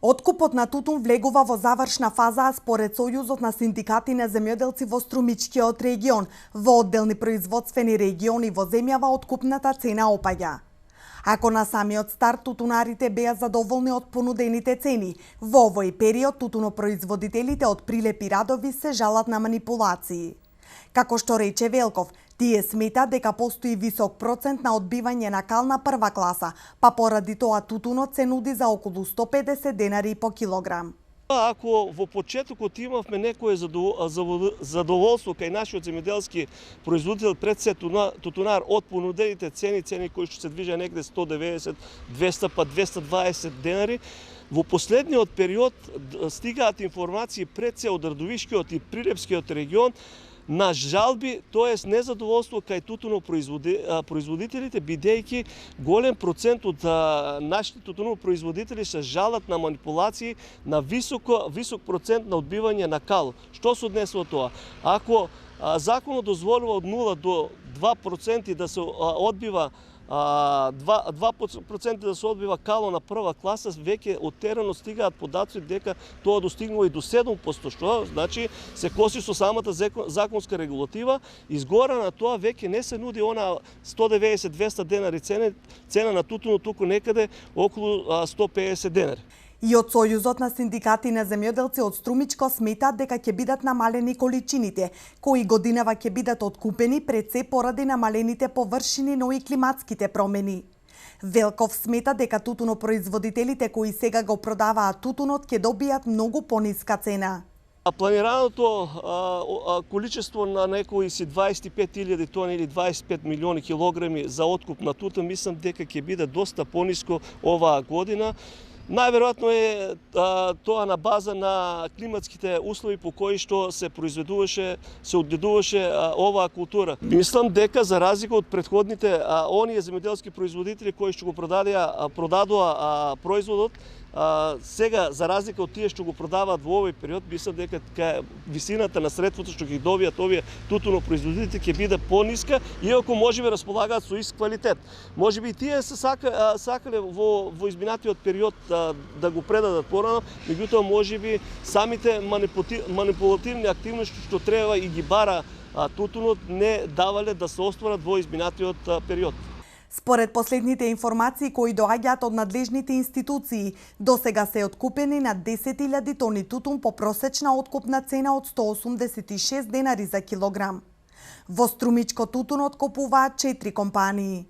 Откупот на тутун влегува во завршна фаза, а според Сојузот на синдикати на земјоделци во Струмичкиот регион, во одделни производствени региони во земјава откупната цена опаѓа. Ако на самиот старт тутунарите беа задоволни од понудените цени, во овој период тутунопроизводителите од прилепи радови се жалат на манипулации. Како што рече Велков, тие сметат дека постои висок процент на одбивање на кал на прва класа, па поради тоа тутунот се нуди за околу 150 денари по килограм. Ако во почетокот имавме некое задоволство кај нашиот земјоделски производител пред се тутунар од понудените цени кои што се движат негде 190, 200 па 220 денари, во последниот период стигаат информации пред се од Радовишкиот и Прилепскиот регион на жалби, тоест незадоволство кај тутунопроизводителите, бидејќи голем процент од нашите тутунопроизводители се жалат на манипулации, на висок процент на одбивање на кал. Што се однесува тоа? Ако законот дозволува од 0 до 2% да се одбива 2% да се одбива кало на прва класа, веќе од теренот стигаат податоци дека тоа достигнува и до 7%, што значи се коси со самата законска регулатива. Изгора на тоа веќе не се нуди она 190-200 денари цена на тутунот, туку некаде околу 150 денари. И од Сојузот на синдикати на земјоделци од Струмичко сметат дека ќе бидат намалени количините, кои годинава ќе бидат откупени пред се поради намалените површини, но и климатските промени. Велков смета дека тутунопроизводителите кои сега го продаваат тутунот ќе добијат многу пониска цена. Планираното количество на некои си 25.000 тони или 25 милиони килограми за откуп на тутун, мислам дека ќе биде доста пониско оваа година. Најверојатно е тоа на база на климатските услови по кои што се произведуваше, се одгледуваше оваа култура. Мислам дека за разлика од претходните оние земјоделски производители кои што го продадоа производот, сега за разлика од тие што го продаваат во овој период, мислам дека висината на средството што ги добијат овие тутунопроизводители ќе биде пониска, иако можеби располагаат со ист квалитет. Можеби и тие се сакале во изминатиот период да го предадат порано, меѓутоа можеби самите манипулативни активности што треба и ги бара тутунот не давале да се остварат во изминатиот период. Според последните информации кои доаѓаат од надлежните институции, досега се откупени на 10.000 тони тутун по просечна откупна цена од 186 денари за килограм. Во Струмичко тутун откупуваат 4 компании.